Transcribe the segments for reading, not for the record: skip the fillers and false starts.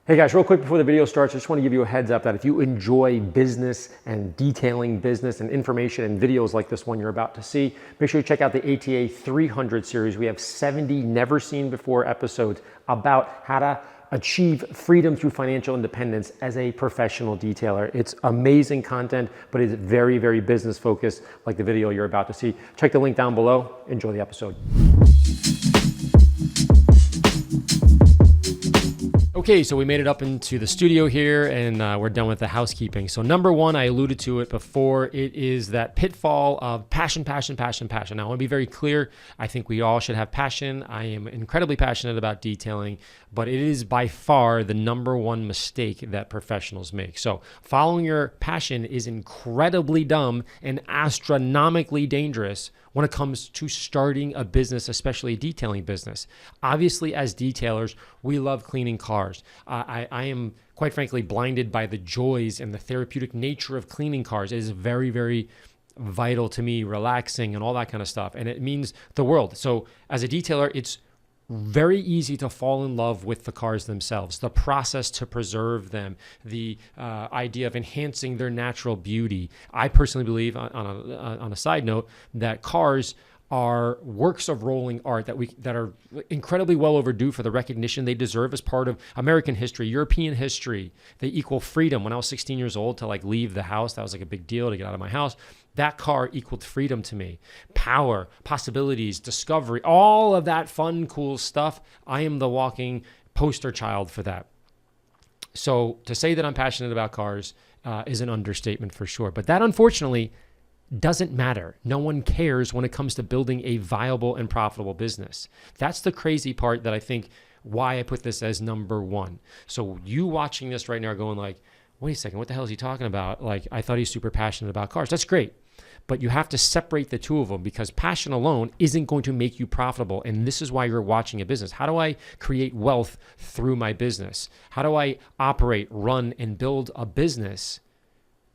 Hey guys, real quick before the video starts, I just want to give you a heads up that if you enjoy business and detailing business and information and videos like this one you're about to see, make sure you check out the ATA 300 series. We have 70 never seen before episodes about how to achieve freedom through financial independence as a professional detailer. It's amazing content, but it's very, very business focused like the video you're about to see. Check the link down below. Enjoy the episode. Okay, so we made it up into the studio here and we're done with the housekeeping. So number one, I alluded to it before, it is that pitfall of passion, passion, passion, passion. Now I want to be very clear. I think we all should have passion. I am incredibly passionate about detailing, but it is by far the number one mistake that professionals make. So following your passion is incredibly dumb and astronomically dangerous when it comes to starting a business, especially a detailing business. Obviously, as detailers, we love cleaning cars. I am, quite frankly, blinded by the joys and the therapeutic nature of cleaning cars. It is very, very vital to me, relaxing and all that kind of stuff. And it means the world. So as a detailer, it's very easy to fall in love with the cars themselves, the process to preserve them, the idea of enhancing their natural beauty. I personally believe, on a side note, that cars are works of rolling art that are incredibly well overdue for the recognition they deserve as part of American history, European history. They equal freedom. When I was 16 years old to leave the house, that was a big deal to get out of my house. That car equaled freedom to me. Power, possibilities, discovery, all of that fun, cool stuff. I am the walking poster child for that. So to say that I'm passionate about cars is an understatement for sure. But that, unfortunately, doesn't matter. No one cares when it comes to building a viable and profitable business. That's the crazy part that I think why I put this as number one. So you watching this right now are going like, wait a second, what the hell is he talking about? I thought he's super passionate about cars. That's great. But you have to separate the two of them because passion alone isn't going to make you profitable. And this is why you're watching a business. How do I create wealth through my business? How do I operate, run, and build a business?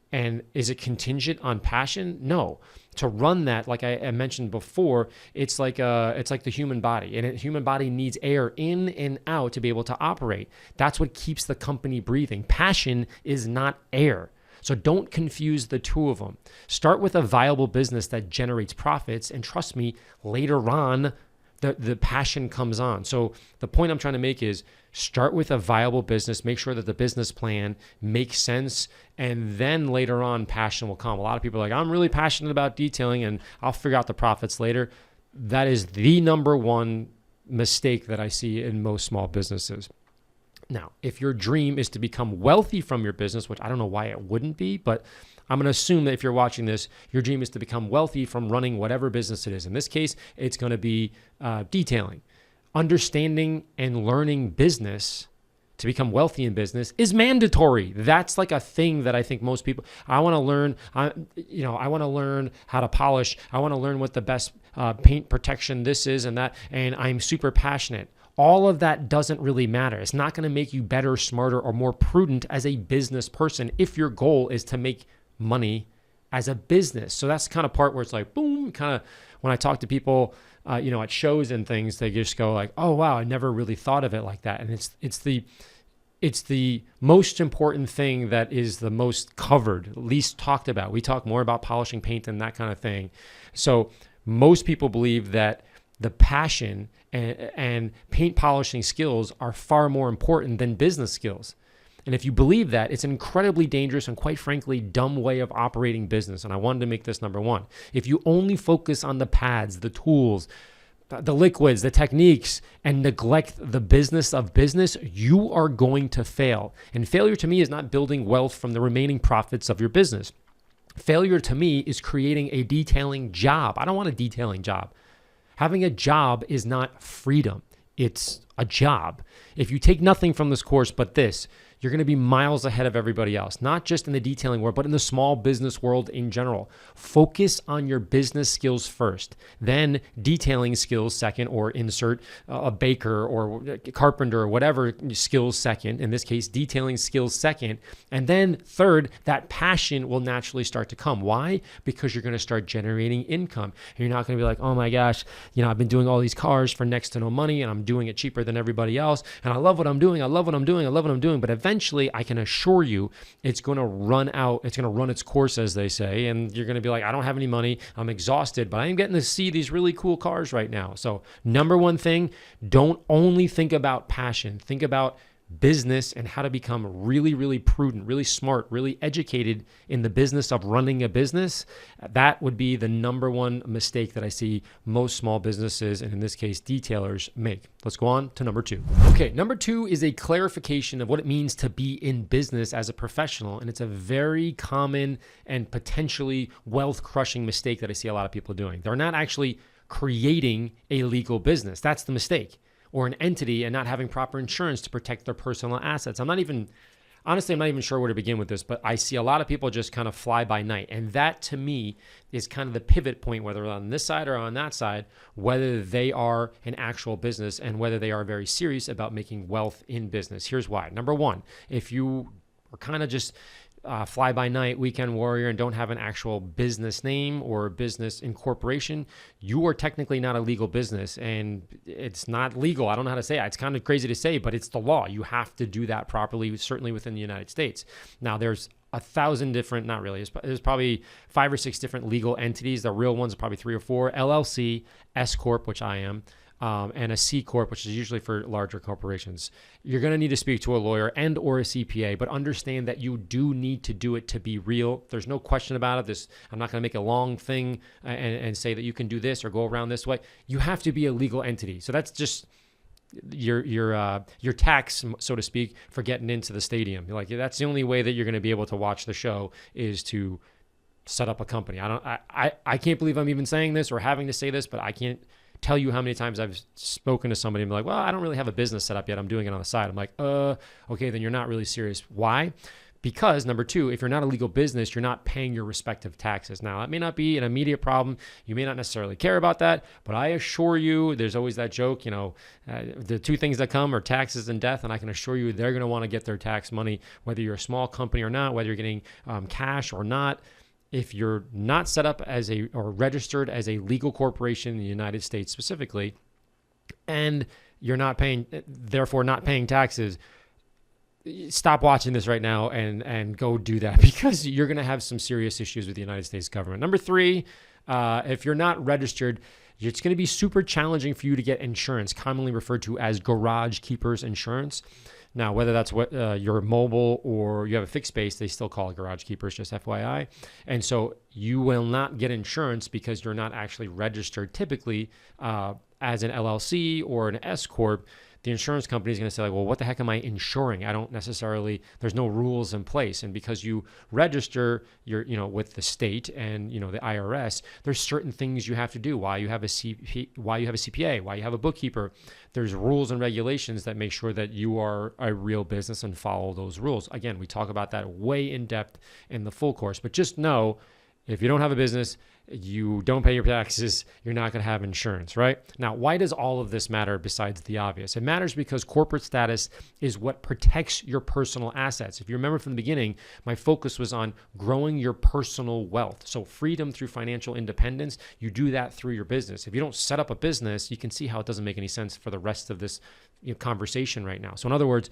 And is it contingent on passion? No. To run that, like I mentioned before, it's like the human body. And the human body needs air in and out to be able to operate. That's what keeps the company breathing. Passion is not air. So don't confuse the two of them. Start with a viable business that generates profits. And trust me, later on, the passion comes on. So the point I'm trying to make is start with a viable business, make sure that the business plan makes sense, and then later on passion will come. A lot of people are like, I'm really passionate about detailing and I'll figure out the profits later. That is the number one mistake that I see in most small businesses. Now, if your dream is to become wealthy from your business, which I don't know why it wouldn't be, but I'm going to assume that if you're watching this, your dream is to become wealthy from running whatever business it is. In this case, it's going to be detailing. Understanding and learning business to become wealthy in business is mandatory. That's like a thing that I think most people, I want to learn, I want to learn how to polish. I want to learn what the best paint protection this is and that, and I'm super passionate. All of that doesn't really matter. It's not going to make you better, smarter, or more prudent as a business person if your goal is to make money as a business. So that's the kind of part where it's like, boom, kind of when I talk to people, at shows and things, they just go like, oh, wow, I never really thought of it like that. And it's the most important thing that is the most covered, least talked about. We talk more about polishing paint and that kind of thing. So most people believe that the passion and paint polishing skills are far more important than business skills. And if you believe that, it's an incredibly dangerous and quite frankly, dumb way of operating business. And I wanted to make this number one. If you only focus on the pads, the tools, the liquids, the techniques, and neglect the business of business, you are going to fail. And failure to me is not building wealth from the remaining profits of your business. Failure to me is creating a detailing job. I don't want a detailing job. Having a job is not freedom. It's a job. If you take nothing from this course but this, you're going to be miles ahead of everybody else, not just in the detailing world, but in the small business world in general. Focus on your business skills first, then detailing skills second, or insert a baker or a carpenter or whatever skills second. In this case, detailing skills second. And then third, that passion will naturally start to come. Why? Because you're going to start generating income. And you're not going to be like, oh my gosh, I've been doing all these cars for next to no money and I'm doing it cheaper than everybody else. And I love what I'm doing. I love what I'm doing. I love what I'm doing. But eventually, I can assure you, it's going to run out. It's going to run its course, as they say. And you're going to be like, I don't have any money. I'm exhausted, but I am getting to see these really cool cars right now. So number one thing, don't only think about passion. Think about business and how to become really, really prudent, really smart, really educated in the business of running a business. That would be the number one mistake that I see most small businesses, and in this case, detailers, make. Let's go on to number two. Okay, number two is a clarification of what it means to be in business as a professional. And it's a very common and potentially wealth-crushing mistake that I see a lot of people doing. They're not actually creating a legal business. That's the mistake. Or an entity and not having proper insurance to protect their personal assets. I'm not even sure where to begin with this, but I see a lot of people just kind of fly by night. And that to me is kind of the pivot point, whether on this side or on that side, whether they are an actual business and whether they are very serious about making wealth in business. Here's why. Number one, if you are kind of just fly by night, weekend warrior, and don't have an actual business name or business incorporation, you are technically not a legal business, and it's not legal. I don't know how to say it. It's kind of crazy to say, but it's the law. You have to do that properly, certainly within the United States. Now, there's 1,000 different, not really, there's probably 5 or 6 different legal entities. The real ones are probably 3 or 4, LLC, S Corp, which I am, and a C Corp, which is usually for larger corporations. You're going to need to speak to a lawyer and or a CPA, but understand that you do need to do it to be real. There's no question about it. I'm not going to make a long thing and say that you can do this or go around this way. You have to be a legal entity. So that's just your tax, so to speak, for getting into the stadium. Like, that's the only way that you're going to be able to watch the show is to set up a company. I can't believe I'm even saying this or having to say this, but I can't tell you how many times I've spoken to somebody and be like, well, I don't really have a business set up yet. I'm doing it on the side. I'm like, okay, then you're not really serious. Why? Because number two, if you're not a legal business, you're not paying your respective taxes. Now, that may not be an immediate problem. You may not necessarily care about that, but I assure you, there's always that joke, the two things that come are taxes and death. And I can assure you they're going to want to get their tax money, whether you're a small company or not, whether you're getting cash or not. If you're not set up or registered as a legal corporation in the United States specifically, and you're therefore not paying taxes, stop watching this right now and go do that, because you're going to have some serious issues with the United States government. Number three, if you're not registered, it's going to be super challenging for you to get insurance, commonly referred to as garage keepers insurance. Now, whether that's what you're mobile or you have a fixed base, they still call it garage keepers, just FYI. And so you will not get insurance because you're not actually registered typically as an LLC or an S Corp. The insurance company is going to say, like, well, what the heck am I insuring? There's no rules in place. And because you register with the state and, the IRS, there's certain things you have to do. Why you have a CPA, why you have a bookkeeper. There's rules and regulations that make sure that you are a real business and follow those rules. Again, we talk about that way in depth in the full course, but just know, if you don't have a business, you don't pay your taxes, you're not going to have insurance, right? Now, why does all of this matter besides the obvious? It matters because corporate status is what protects your personal assets. If you remember from the beginning, my focus was on growing your personal wealth. So freedom through financial independence, you do that through your business. If you don't set up a business, you can see how it doesn't make any sense for the rest of this conversation right now. So in other words,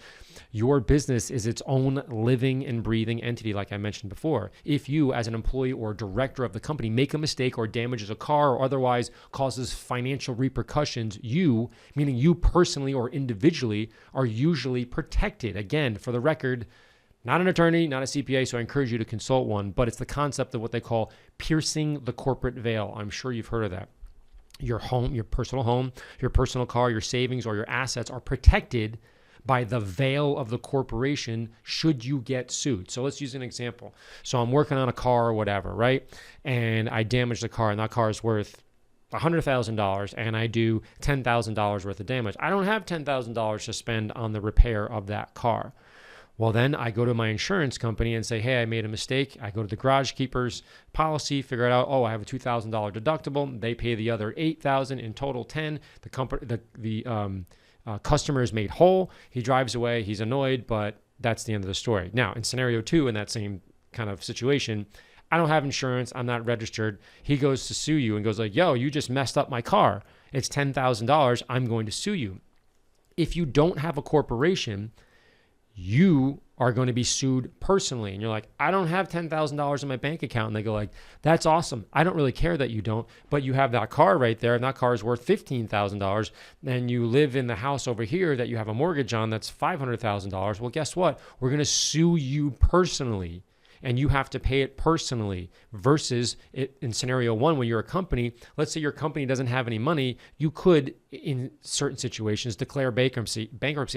your business is its own living and breathing entity, like I mentioned before. If you, as an employee or director of the company, make a mistake or damages a car or otherwise causes financial repercussions, you, meaning you personally or individually, are usually protected. Again, for the record, not an attorney, not a CPA, so I encourage you to consult one, but it's the concept of what they call piercing the corporate veil. I'm sure you've heard of that. Your home, your personal car, your savings, or your assets are protected by the veil of the corporation should you get sued. So let's use an example. So I'm working on a car or whatever, right? And I damage the car, and that car is worth $100,000, and I do $10,000 worth of damage. I don't have $10,000 to spend on the repair of that car. Well, then I go to my insurance company and say, hey, I made a mistake. I go to the garage keeper's policy, figure it out. Oh, I have a $2,000 deductible. They pay the other $8,000, in total $10,000. The customer is made whole. He drives away. He's annoyed, but that's the end of the story. Now, in scenario 2, in that same kind of situation, I don't have insurance. I'm not registered. He goes to sue you and goes like, yo, you just messed up my car. It's $10,000. I'm going to sue you. If you don't have a corporation, you are going to be sued personally. And you're like, I don't have $10,000 in my bank account. And they go like, that's awesome. I don't really care that you don't, but you have that car right there. And that car is worth $15,000. And you live in the house over here that you have a mortgage on that's $500,000. Well, guess what? We're going to sue you personally. And you have to pay it personally versus in scenario one, when you're a company, let's say your company doesn't have any money, you could, in certain situations, declare bankruptcy.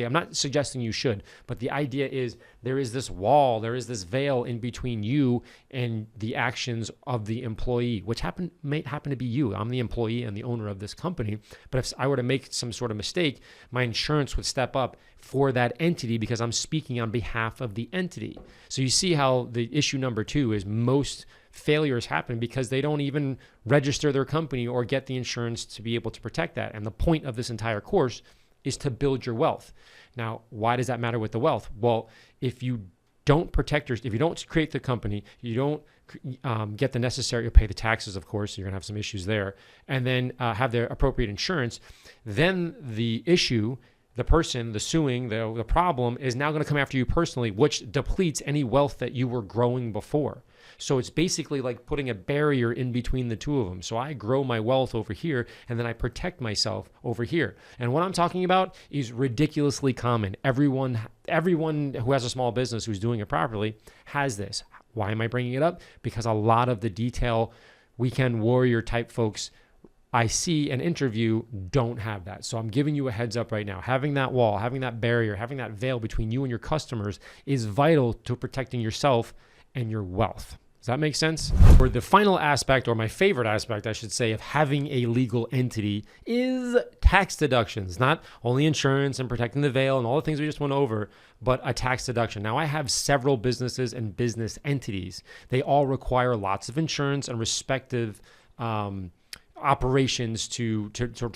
I'm not suggesting you should, but the idea is there is this wall, there is this veil in between you and the actions of the employee, which may happen to be you. I'm the employee and the owner of this company, but if I were to make some sort of mistake, my insurance would step up for that entity because I'm speaking on behalf of the entity. So you see how the issue number two is most failures happen because they don't even register their company or get the insurance to be able to protect that. And the point of this entire course is to build your wealth. Now, why does that matter with the wealth? Well, if you don't if you don't create the company, you don't get the necessary, you pay the taxes, of course, so you're gonna have some issues there, and then have the appropriate insurance, then the issue, the person, the suing, the problem is now going to come after you personally, which depletes any wealth that you were growing before. So it's basically like putting a barrier in between the two of them. So I grow my wealth over here and then I protect myself over here. And what I'm talking about is ridiculously common. Everyone who has a small business who's doing it properly has this. Why am I bringing it up? Because a lot of the detail weekend warrior type folks I see and interview don't have that. So I'm giving you a heads up right now. Having that wall, having that barrier, having that veil between you and your customers is vital to protecting yourself and your wealth. Does that make sense? Or the final aspect, or my favorite aspect, I should say, of having a legal entity is tax deductions. Not only insurance and protecting the veil and all the things we just went over, but a tax deduction. Now, I have several businesses and business entities. They all require lots of insurance and respective operations to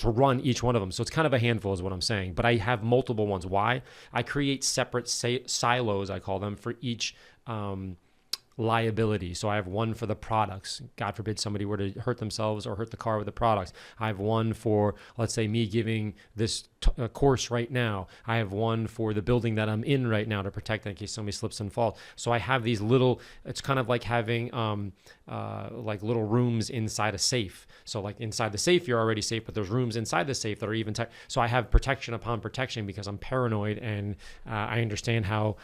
run each one of them. So it's kind of a handful is what I'm saying, but I have multiple ones. Why? I create separate silos, I call them, for each liability. So I have one for the products. God forbid somebody were to hurt themselves or hurt the car with the products. I have one for, let's say, me giving this course right now. I have one for the building that I'm in right now to protect in case somebody slips and falls. So I have these little, it's kind of like having like little rooms inside a safe. So like inside the safe, you're already safe, but there's rooms inside the safe that are even so I have protection upon protection because I'm paranoid and I understand how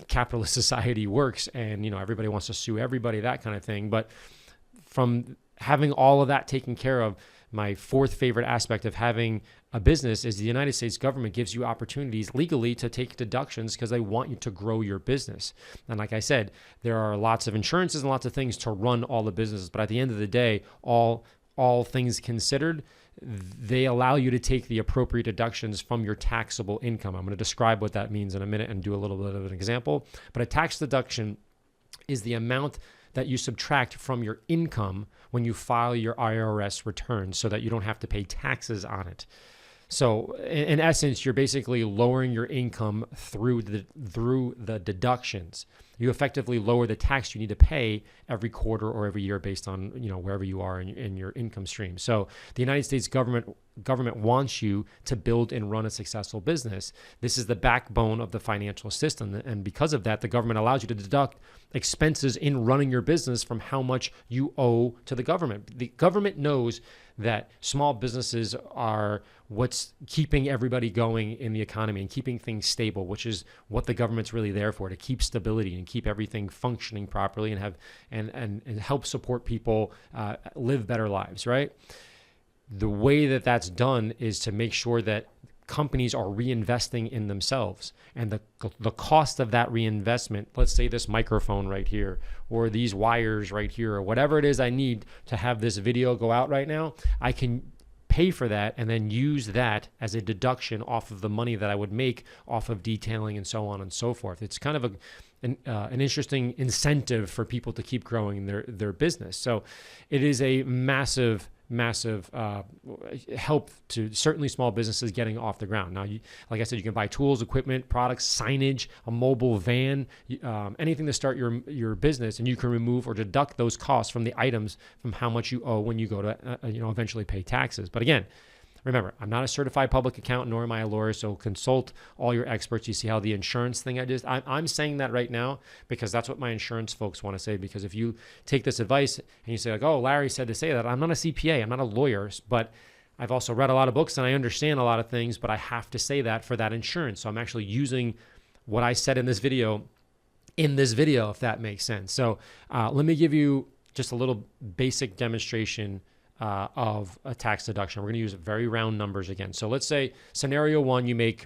capitalist society works and, you know, everybody wants to sue everybody, that kind of thing. But from having all of that taken care of, my fourth favorite aspect of having a business is the United States government gives you opportunities legally to take deductions because they want you to grow your business. And like I said, there are lots of insurances and lots of things to run all the businesses. But at the end of the day, all things considered, they allow you to take the appropriate deductions from your taxable income. I'm going to describe what that means in a minute and do a little bit of an example. But a tax deduction is the amount that you subtract from your income when you file your IRS return so that you don't have to pay taxes on it. So in essence, you're basically lowering your income through the deductions. You effectively lower the tax you need to pay every quarter or every year based on, you know, wherever you are in your income stream. So the United States government wants you to build and run a successful business. This is the backbone of the financial system. And because of that, the government allows you to deduct expenses in running your business from how much you owe to the government. The government knows that small businesses are what's keeping everybody going in the economy and keeping things stable, which is what the government's really there for, to keep stability and keep everything functioning properly and have and help support people live better lives, right? The way that that's done is to make sure that companies are reinvesting in themselves, and the cost of that reinvestment, let's say this microphone right here or these wires right here or whatever it is I need to have this video go out right now, I can pay for that and then use that as a deduction off of the money that I would make off of detailing and so on and so forth. It's kind of an interesting incentive for people to keep growing their business. So it is a massive help to certainly small businesses getting off the ground. Now, like I said, you can buy tools, equipment, products, signage, a mobile van, anything to start your business, and you can remove or deduct those costs from the items from how much you owe when you go to eventually pay taxes. But again, Remember, I'm not a certified public accountant, nor am I a lawyer, so consult all your experts. You see how the insurance thing I'm saying that right now because that's what my insurance folks want to say. Because if you take this advice and you say like, oh, Larry said to say that, I'm not a CPA, I'm not a lawyer, but I've also read a lot of books and I understand a lot of things, but I have to say that for that insurance. So I'm actually using what I said in this video, if that makes sense. So let me give you just a little basic demonstration of a tax deduction. We're going to use very round numbers again. So let's say scenario one, you make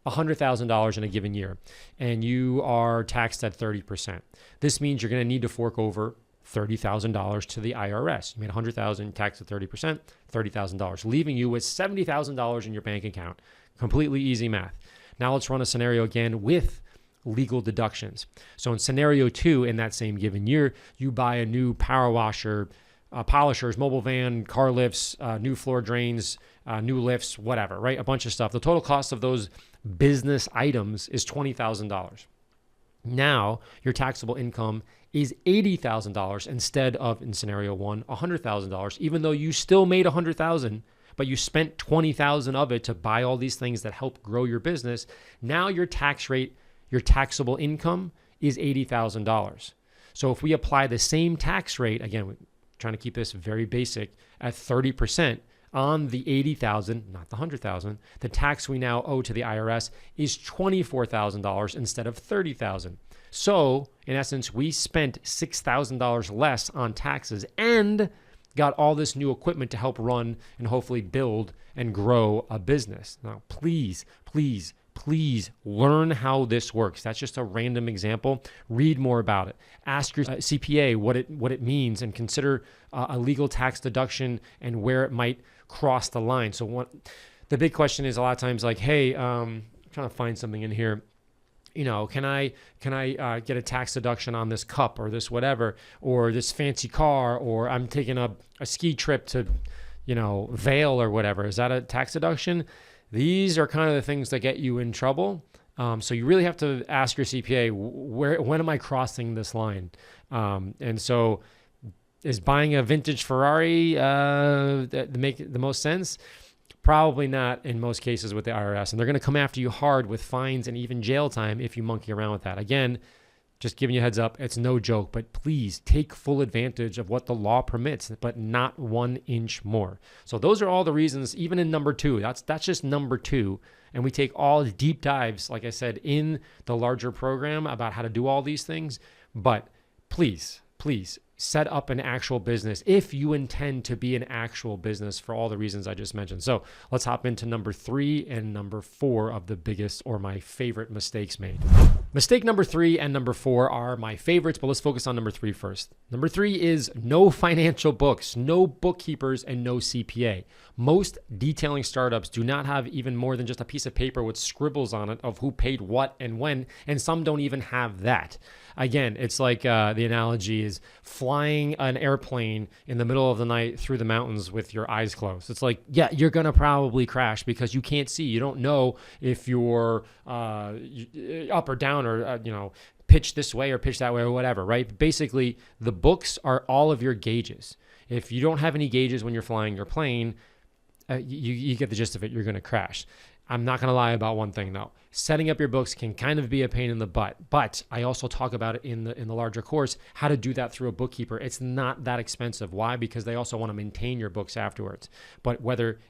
$100,000 in a given year and you are taxed at 30%. This means you're going to need to fork over $30,000 to the IRS. You made $100,000, taxed at 30%, $30,000, leaving you with $70,000 in your bank account. Completely easy math. Now let's run a scenario again with legal deductions. So in scenario two, in that same given year, you buy a new power washer, polishers, mobile van, car lifts, new floor drains, new lifts, whatever, right? A bunch of stuff. The total cost of those business items is $20,000. Now your taxable income is $80,000 instead of, in scenario one, $100,000, even though you still made $100,000, but you spent $20,000 of it to buy all these things that help grow your business. Now your tax rate, your taxable income is $80,000. So if we apply the same tax rate, again, we're trying to keep this very basic, at 30% on the $80,000, not the $100,000, the tax we now owe to the IRS is $24,000 instead of $30,000. So in essence, we spent $6,000 less on taxes and got all this new equipment to help run and hopefully build and grow a business. Now, please learn how this works. That's just a random example. Read more about it. Ask your CPA what it means and consider a legal tax deduction and where it might cross the line. So the big question is a lot of times like, hey, I'm trying to find something in here. You know, can I get a tax deduction on this cup or this whatever, or this fancy car, or I'm taking a ski trip to, Vail or whatever. Is that a tax deduction? These are kind of the things that get you in trouble. So you really have to ask your CPA, when am I crossing this line? And so is buying a vintage Ferrari that make the most sense? Probably not in most cases with the IRS. And they're going to come after you hard with fines and even jail time if you monkey around with that. Again, just giving you a heads up, it's no joke, but please take full advantage of what the law permits, but not 1 inch more. So those are all the reasons, even in number two, that's just number two. And we take all deep dives, like I said, in the larger program about how to do all these things. But please set up an actual business if you intend to be an actual business for all the reasons I just mentioned. So let's hop into number 3 and number 4 of the biggest or my favorite mistakes made. Mistake number 3 and number 4 are my favorites, but let's focus on number 3 first. Number 3 is no financial books, no bookkeepers, and no CPA. Most detailing startups do not have even more than just a piece of paper with scribbles on it of who paid what and when, and some don't even have that. Again, it's like the analogy is flying an airplane in the middle of the night through the mountains with your eyes closed. It's like, yeah, you're going to probably crash because you can't see. You don't know if you're up or down or, pitch this way or pitch that way or whatever, right? Basically, the books are all of your gauges. If you don't have any gauges when you're flying your plane, you get the gist of it. You're going to crash. I'm not going to lie about one thing though. Setting up your books can kind of be a pain in the butt, but I also talk about it in the larger course, how to do that through a bookkeeper. It's not that expensive. Why? Because they also want to maintain your books afterwards. But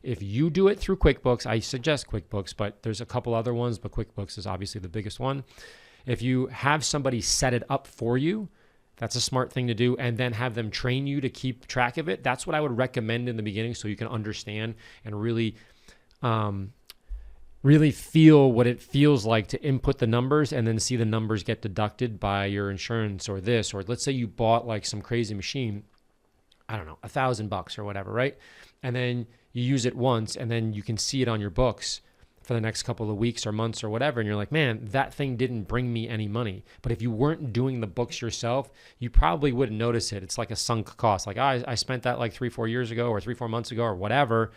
if you do it through QuickBooks, I suggest QuickBooks, but there's a couple other ones, but QuickBooks is obviously the biggest one. If you have somebody set it up for you, that's a smart thing to do, and then have them train you to keep track of it. That's what I would recommend in the beginning so you can understand and really feel what it feels like to input the numbers and then see the numbers get deducted by your insurance or this, or let's say you bought like some crazy machine, I don't know, $1,000 or whatever, right? And then you use it once and then you can see it on your books for the next couple of weeks or months or whatever. And you're like, man, that thing didn't bring me any money. But if you weren't doing the books yourself, you probably wouldn't notice it. It's like a sunk cost. Like, I spent that like 3-4 years ago or 3-4 months ago or whatever.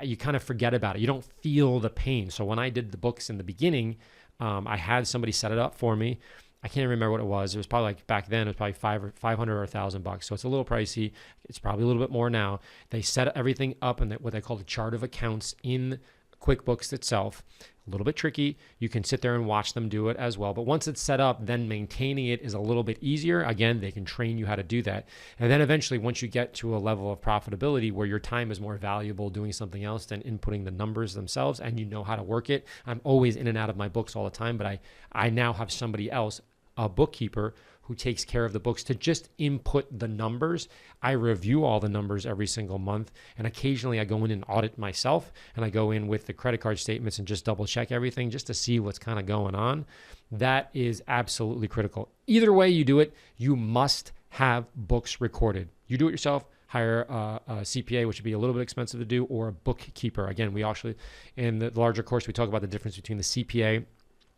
You kind of forget about it. You don't feel the pain. So when I did the books in the beginning, I had somebody set it up for me. I can't remember what it was. It was probably like back then, it was probably 500 or $1,000. So it's a little pricey. It's probably a little bit more now. They set everything up in what they call the chart of accounts in QuickBooks itself. A little bit tricky. You can sit there and watch them do it as well. But once it's set up, then maintaining it is a little bit easier. Again, they can train you how to do that. And then eventually, once you get to a level of profitability where your time is more valuable doing something else than inputting the numbers themselves, and you know how to work it. I'm always in and out of my books all the time, but I now have somebody else, a bookkeeper, who takes care of the books to just input the numbers. I review all the numbers every single month, and occasionally I go in and audit myself, and I go in with the credit card statements and just double check everything just to see what's kind of going on. That is absolutely critical. Either way you do it, you must have books recorded. You do it yourself, hire a CPA, which would be a little bit expensive to do, or a bookkeeper. Again, we actually, in the larger course, we talk about the difference between the CPA,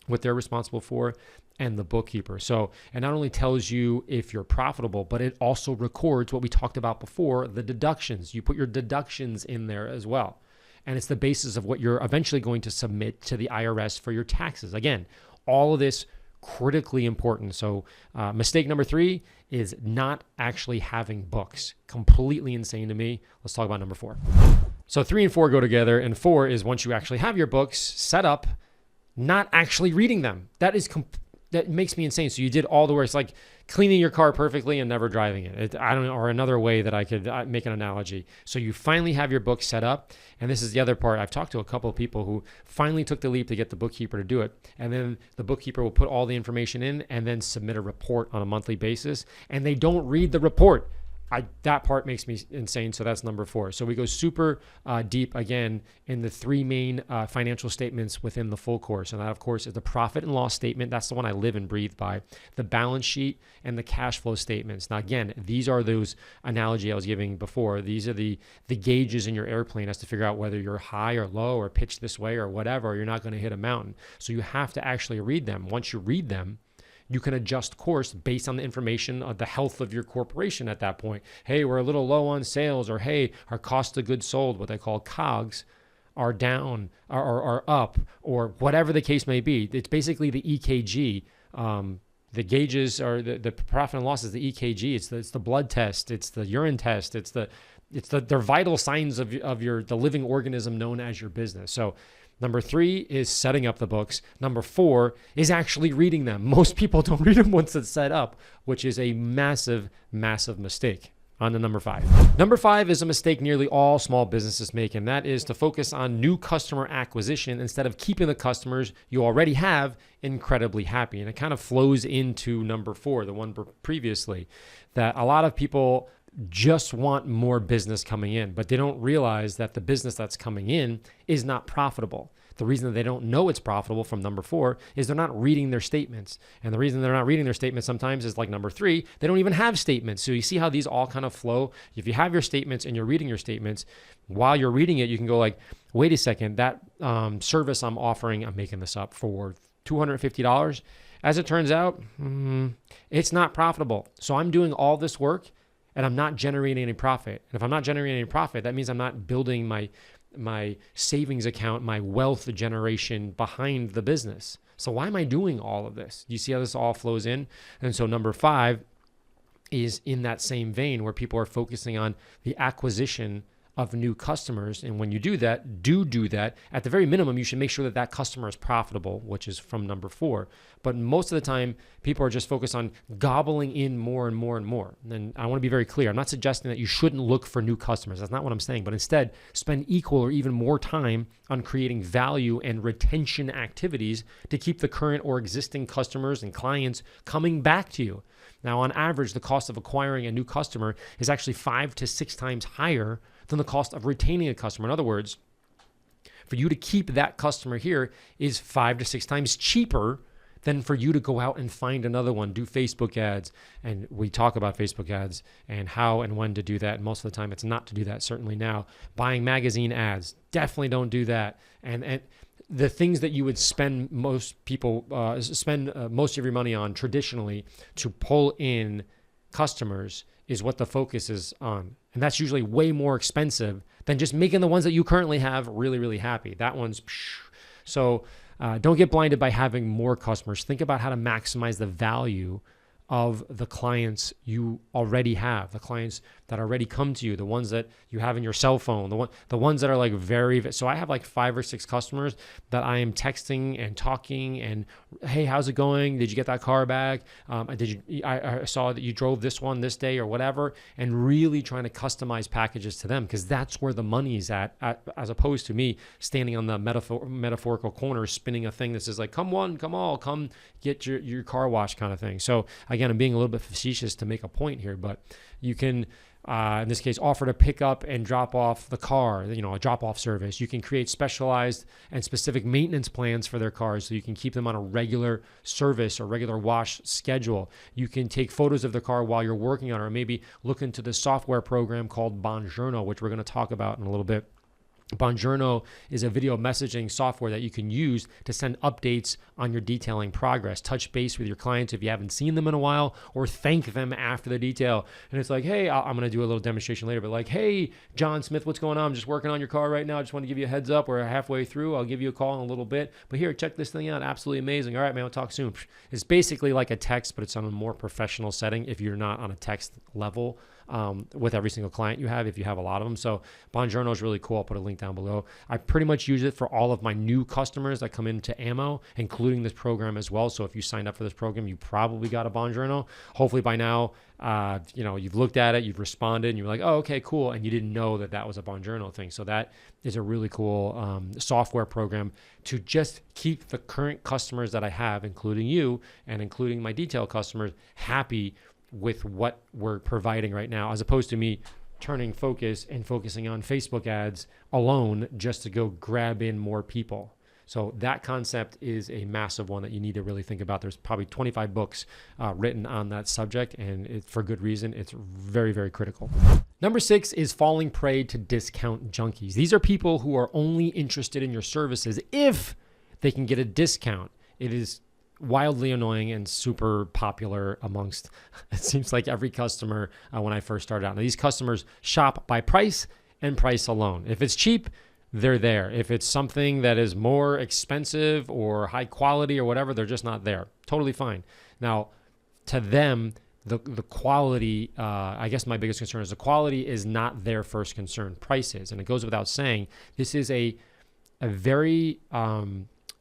what they're responsible for, and the bookkeeper. So it not only tells you if you're profitable, but it also records what we talked about before, the deductions. You put your deductions in there as well. And it's the basis of what you're eventually going to submit to the IRS for your taxes. Again, all of this critically important. So mistake number 3 is not actually having books. Completely insane to me. Let's talk about number 4. So 3 and 4 go together, and 4 is once you actually have your books set up, not actually reading them. That makes me insane. So you did all the work. It's like cleaning your car perfectly and never driving it. I don't know, or another way that I could make an analogy. So you finally have your book set up. And this is the other part. I've talked to a couple of people who finally took the leap to get the bookkeeper to do it. And then the bookkeeper will put all the information in and then submit a report on a monthly basis. And they don't read the report. That part makes me insane. So that's number 4. So we go super deep again in the 3 main financial statements within the full course. And that, of course, is the profit and loss statement. That's the one I live and breathe by. The balance sheet and the cash flow statements. Now, again, these are those analogy I was giving before. These are the gauges in your airplane as to figure out whether you're high or low or pitched this way or whatever. Or you're not going to hit a mountain. So you have to actually read them. Once you read them, you can adjust course based on the information of the health of your corporation at that point. Hey, we're a little low on sales, or hey, our cost of goods sold, what they call COGS, are down or up, or whatever the case may be. It's basically the EKG. The gauges are the profit and loss is the EKG. It's the blood test. It's the urine test. It's their vital signs of the living organism known as your business. So number 3 is setting up the books. Number 4 is actually reading them. Most people don't read them once it's set up, which is a massive, massive mistake. On to number 5. Number 5 is a mistake nearly all small businesses make, and that is to focus on new customer acquisition instead of keeping the customers you already have incredibly happy. And it kind of flows into number 4, the one previously, that a lot of people just want more business coming in, but they don't realize that the business that's coming in is not profitable. The reason that they don't know it's profitable from number 4 is they're not reading their statements. And the reason they're not reading their statements sometimes is like number 3, they don't even have statements. So you see how these all kind of flow. If you have your statements and you're reading your statements, while you're reading it, you can go like, wait a second, that service I'm offering, I'm making this up, for $250. As it turns out, it's not profitable. So I'm doing all this work and I'm not generating any profit. And if I'm not generating any profit, that means I'm not building my savings account, my wealth generation behind the business. So why am I doing all of this? You see how this all flows in? And so number 5 is in that same vein where people are focusing on the acquisition of new customers. And when you do that, do that. At the very minimum, you should make sure that that customer is profitable, which is from number 4. But most of the time, people are just focused on gobbling in more and more and more. And I want to be very clear. I'm not suggesting that you shouldn't look for new customers. That's not what I'm saying. But instead, spend equal or even more time on creating value and retention activities to keep the current or existing customers and clients coming back to you. Now, on average, the cost of acquiring a new customer is actually 5 to 6 times higher than the cost of retaining a customer. In other words, for you to keep that customer here is 5 to 6 times cheaper than for you to go out and find another one, do Facebook ads. And we talk about Facebook ads and how and when to do that. And most of the time it's not to do that, certainly now. Buying magazine ads, definitely don't do that. And the things that you would spend most people, most of your money on traditionally to pull in customers is what the focus is on. And that's usually way more expensive than just making the ones that you currently have really, really happy. That one's so don't get blinded by having more customers. Think about how to maximize the value of the clients you already have, the clients that already come to you, the ones that you have in your cell phone, the ones that are like so I have like 5 or 6 customers that I am texting and talking and, hey, how's it going? Did you get that car back? I saw that you drove this one this day or whatever, and really trying to customize packages to them, because that's where the money's at, as opposed to me standing on the metaphorical corner spinning a thing that says like, come one, come all, come get your car washed kind of thing. So again, I'm being a little bit facetious to make a point here, but you can, in this case, offer to pick up and drop off the car, a drop-off service. You can create specialized and specific maintenance plans for their cars so you can keep them on a regular service or regular wash schedule. You can take photos of the car while you're working on it, or maybe look into the software program called Buongiorno, which we're going to talk about in a little bit. Buongiorno is a video messaging software that you can use to send updates on your detailing progress, touch base with your clients if you haven't seen them in a while, or thank them after the detail. And it's like, hey, I'm going to do a little demonstration later, but like, hey, John Smith, what's going on? I'm just working on your car right now. I just want to give you a heads up. We're halfway through. I'll give you a call in a little bit. But here, check this thing out. Absolutely amazing. All right, man, we'll talk soon. It's basically like a text, but it's on a more professional setting if you're not on a text level. With every single client you have, if you have a lot of them. So Buongiorno is really cool. I'll put a link down below. I pretty much use it for all of my new customers that come into Ammo, including this program as well. So if you signed up for this program, you probably got a Buongiorno. Hopefully by now, you've looked at it, you've responded, and you're like, oh, okay, cool. And you didn't know that was a Buongiorno thing. So that is a really cool software program to just keep the current customers that I have, including you and including my detail customers, happy with what we're providing right now, as opposed to me turning focus and focusing on Facebook ads alone just to go grab in more people. So that concept is a massive one that you need to really think about. There's probably 25 books written on that subject, and for good reason. It's very, very critical. Number 6 is falling prey to discount junkies. These are people who are only interested in your services if they can get a discount. It is wildly annoying and super popular amongst, it seems like, every customer when I first started out. Now, these customers shop by price and price alone. If it's cheap, they're there. If it's something that is more expensive or high quality or whatever, they're just not there. Totally fine. Now, to them, the quality, I guess my biggest concern is the quality is not their first concern. Price is. And it goes without saying, this is a very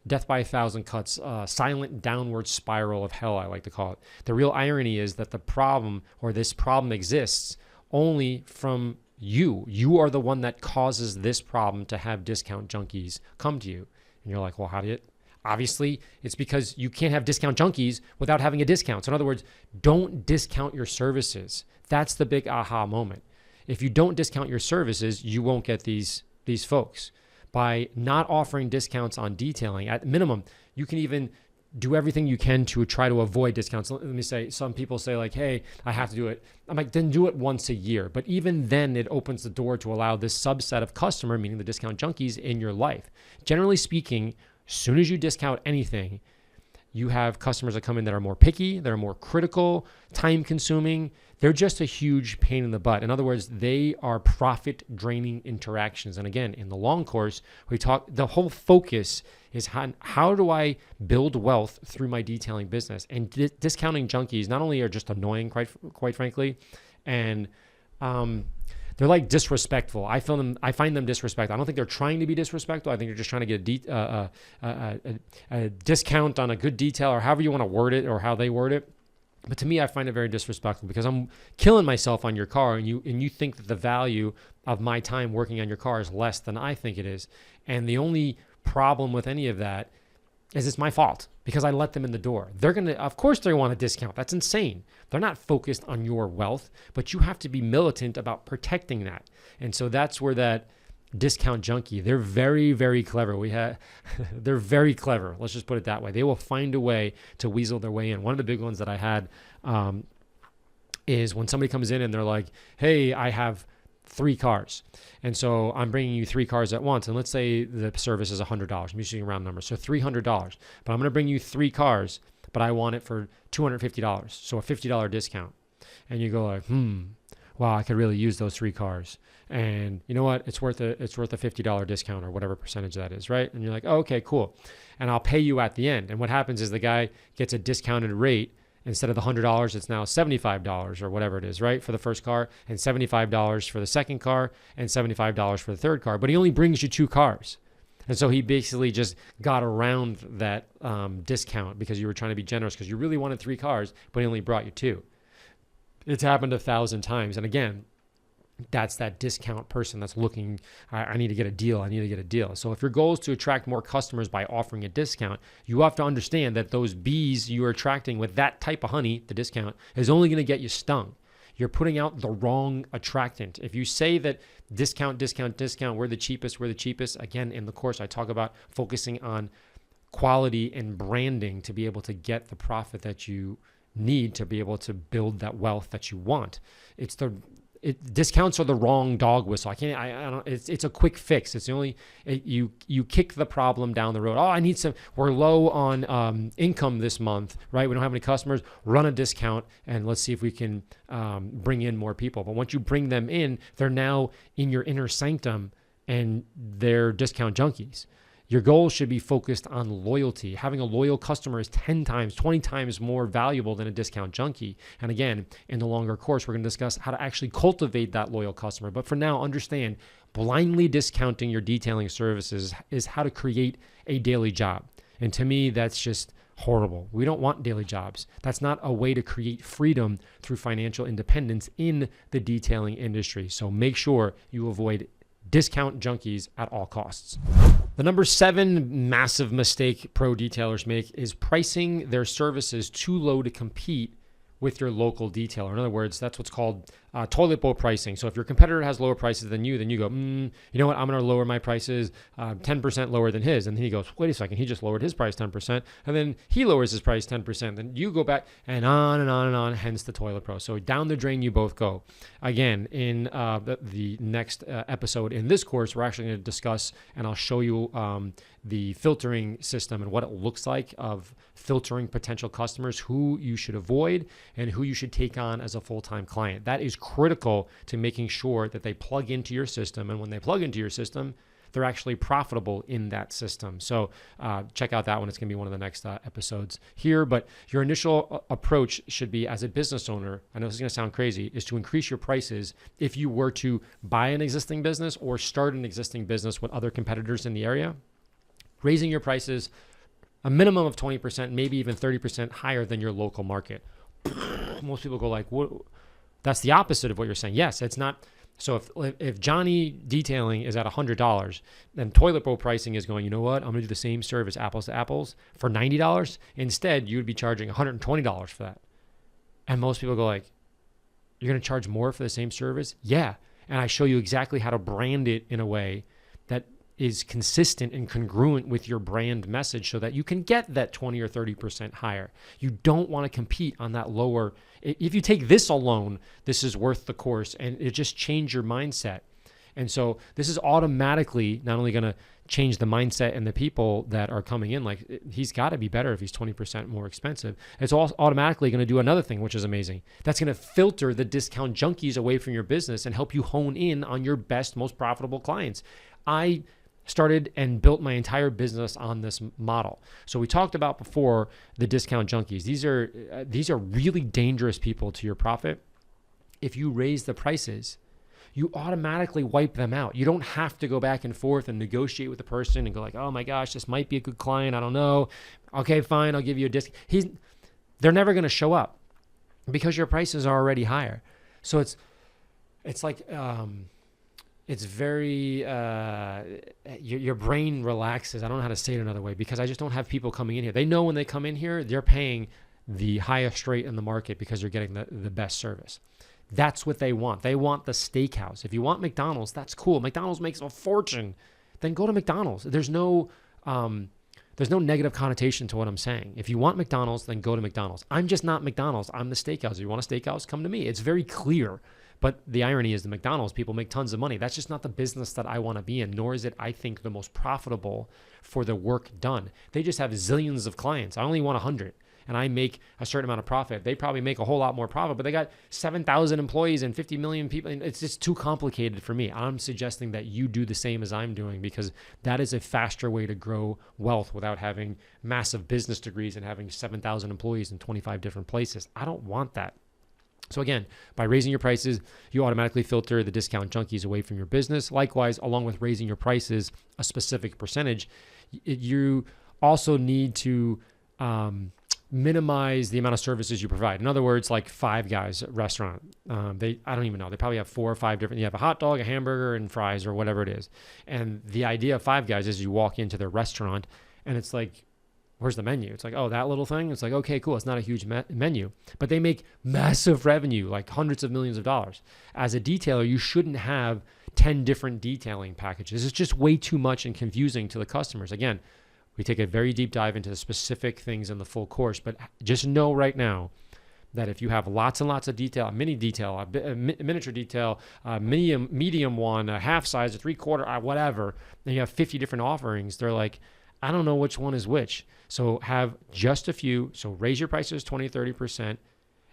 death by 1,000 cuts, silent downward spiral of hell, I like to call it. The real irony is that this problem exists only from you. You are the one that causes this problem to have discount junkies come to you. And you're like, well, how do you? Obviously, it's because you can't have discount junkies without having a discount. So in other words, don't discount your services. That's the big aha moment. If you don't discount your services, you won't get these folks. By not offering discounts on detailing, at minimum, you can even do everything you can to try to avoid discounts. Let me say, some people say like, hey, I have to do it. I'm like, then do it once a year. But even then, it opens the door to allow this subset of customer, meaning the discount junkies, in your life. Generally speaking, as soon as you discount anything, you have customers that come in that are more picky, that are more critical, time consuming. They're just a huge pain in the butt. In other words, they are profit draining interactions. And again, in the long course, the whole focus is how do I build wealth through my detailing business? And discounting junkies not only are just annoying, quite frankly, and they're like disrespectful. I find them disrespectful. I don't think they're trying to be disrespectful. I think they're just trying to get a discount on a good detail, or however you want to word it, or how they word it. But to me, I find it very disrespectful, because I'm killing myself on your car, and you think that the value of my time working on your car is less than I think it is. And the only problem with any of that is it's my fault, because I let them in the door. Of course they want a discount. That's insane. They're not focused on your wealth, but you have to be militant about protecting that. And so that's where that discount junkie, they're very, very clever. They're very clever. Let's just put it that way. They will find a way to weasel their way in. One of the big ones that I had is when somebody comes in and they're like, hey, I have 3 cars. And so I'm bringing you 3 cars at once. And let's say the service is $100. I'm using a round number. So $300. But I'm going to bring you 3 cars, but I want it for $250. So a $50 discount. And you go like, wow, I could really use those 3 cars. And you know what? It's worth a $50 discount or whatever percentage that is, right? And you're like, oh, okay, cool. And I'll pay you at the end. And what happens is the guy gets a discounted rate. Instead of the $100, it's now $75 or whatever it is, right? For the first car, and $75 for the second car, and $75 for the third car. But he only brings you 2 cars. And so he basically just got around that discount because you were trying to be generous because you really wanted 3 cars, but he only brought you 2. It's happened 1,000 times. And again, that's that discount person that's looking, I need to get a deal. I need to get a deal. So if your goal is to attract more customers by offering a discount, you have to understand that those bees you are attracting with that type of honey, the discount, is only going to get you stung. You're putting out the wrong attractant. If you say that discount, we're the cheapest. Again, in the course, I talk about focusing on quality and branding to be able to get the profit that you need to be able to build that wealth that you want. Discounts are the wrong dog whistle. I don't. It's a quick fix. It's the only you kick the problem down the road. Oh, I need some. We're low on income this month, right? We don't have any customers. Run a discount and let's see if we can bring in more people. But once you bring them in, they're now in your inner sanctum and they're discount junkies. Your goal should be focused on loyalty. Having a loyal customer is 10 times, 20 times more valuable than a discount junkie. And again, in the longer course, we're going to discuss how to actually cultivate that loyal customer. But for now, understand blindly discounting your detailing services is how to create a daily job. And to me, that's just horrible. We don't want daily jobs. That's not a way to create freedom through financial independence in the detailing industry. So make sure you avoid discount junkies at all costs. The number 7 massive mistake pro detailers make is pricing their services too low to compete with your local detailer. In other words, that's what's called toilet bowl pricing. So if your competitor has lower prices than you, then you go, you know what, I'm going to lower my prices 10% lower than his. And then he goes, wait a second, he just lowered his price 10%. And then he lowers his price 10%. Then you go back and on and on and on, hence the toilet pro. So down the drain you both go. Again, in the next episode in this course, we're actually going to discuss, and I'll show you the filtering system and what it looks like of filtering potential customers, who you should avoid and who you should take on as a full-time client. That is critical to making sure that they plug into your system. And when they plug into your system, they're actually profitable in that system. So check out that one. It's going to be one of the next episodes here. But your initial approach should be, as a business owner, I know this is going to sound crazy, is to increase your prices if you were to buy an existing business or start an existing business with other competitors in the area. Raising your prices a minimum of 20%, maybe even 30% higher than your local market. Most people go like, what? That's the opposite of what you're saying. Yes, it's not. So if Johnny Detailing is at $100, then toilet bowl pricing is going, you know what? I'm going to do the same service, apples to apples, for $90. Instead, you would be charging $120 for that. And most people go like, you're going to charge more for the same service? Yeah. And I show you exactly how to brand it in a way that is consistent and congruent with your brand message so that you can get that 20 or 30% higher. You don't want to compete on that lower. If you take this alone, this is worth the course, and it just change your mindset. And so this is automatically not only going to change the mindset and the people that are coming in, like he's got to be better if he's 20% more expensive. It's also automatically going to do another thing, which is amazing. That's going to filter the discount junkies away from your business and help you hone in on your best, most profitable clients. I started and built my entire business on this model. So we talked about before the discount junkies. These are really dangerous people to your profit. If you raise the prices, you automatically wipe them out. You don't have to go back and forth and negotiate with the person and go like, oh my gosh, this might be a good client. I don't know. Okay, fine. I'll give you a discount. They're never going to show up because your prices are already higher. So it's like, it's very, your brain relaxes. I don't know how to say it another way because I just don't have people coming in here. They know when they come in here, they're paying the highest rate in the market because you're getting the best service. That's what they want. They want the steakhouse. If you want McDonald's, that's cool. McDonald's makes a fortune. Then go to McDonald's. There's no negative connotation to what I'm saying. If you want McDonald's, then go to McDonald's. I'm just not McDonald's. I'm the steakhouse. If you want a steakhouse, come to me. It's very clear. But the irony is the McDonald's people make tons of money. That's just not the business that I want to be in, nor is it, I think, the most profitable for the work done. They just have zillions of clients. I only want 100. and I make a certain amount of profit. They probably make a whole lot more profit, but they got 7,000 employees and 50 million people. And it's just too complicated for me. I'm suggesting that you do the same as I'm doing, because that is a faster way to grow wealth without having massive business degrees and having 7,000 employees in 25 different places. I don't want that. So again, by raising your prices, you automatically filter the discount junkies away from your business. Likewise, along with raising your prices a specific percentage, you also need to minimize the amount of services you provide. In other words, like Five Guys restaurant, I don't even know. They probably have 4 or 5 different. You have a hot dog, a hamburger, and fries, or whatever it is. And the idea of Five Guys is you walk into their restaurant, and it's like, where's the menu? It's like, oh, that little thing? It's like, okay, cool. It's not a huge menu, but they make massive revenue, like hundreds of millions of dollars. As a detailer, you shouldn't have 10 different detailing packages. It's just way too much and confusing to the customers. Again, we take a very deep dive into the specific things in the full course, but just know right now that if you have lots and lots of detail, mini detail, a miniature detail, a medium one, a half size, a 3/4, whatever, and you have 50 different offerings, they're like, I don't know which one is which. So have just a few. So raise your prices 20, 30%,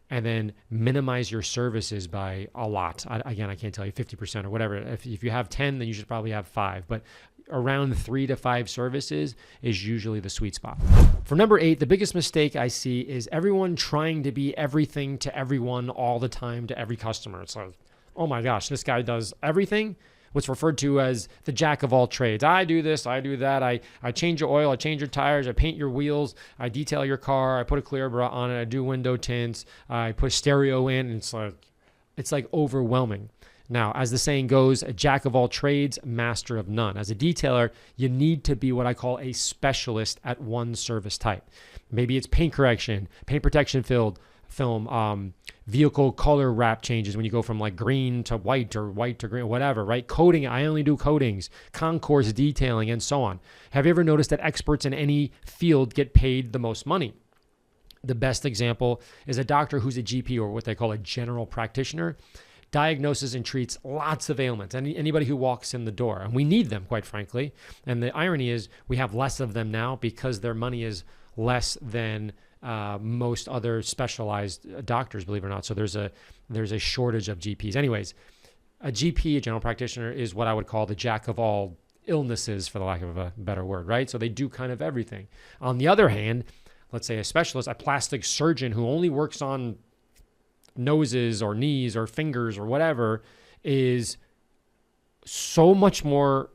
and then minimize your services by a lot. Again, I can't tell you 50% or whatever. If you have 10, then you should probably have 5. But around 3 to 5 services is usually the sweet spot. For number 8, the biggest mistake I see is everyone trying to be everything to everyone all the time to every customer. It's like, oh my gosh, this guy does everything. What's referred to as the jack of all trades. I do this, I do that. I change your oil, I change your tires, I paint your wheels, I detail your car, I put a clear bra on it, I do window tints, I put stereo in. And it's like overwhelming. Now, as the saying goes, a jack of all trades, master of none. As a detailer, you need to be what I call a specialist at one service type. Maybe it's paint correction, paint protection film, vehicle color wrap changes when you go from like green to white or white to green, whatever, right? Coating, I only do coatings, concourse detailing, and so on. Have you ever noticed that experts in any field get paid the most money? The best example is a doctor who's a GP, or what they call a general practitioner, diagnoses and treats lots of ailments, anybody who walks in the door. And we need them, quite frankly. And the irony is we have less of them now because their money is less than most other specialized doctors, believe it or not. So there's a shortage of GPs. Anyways, a GP, a general practitioner, is what I would call the jack of all illnesses, for the lack of a better word, right? So they do kind of everything. On the other hand, let's say a specialist, a plastic surgeon who only works on noses or knees or fingers or whatever, is so much more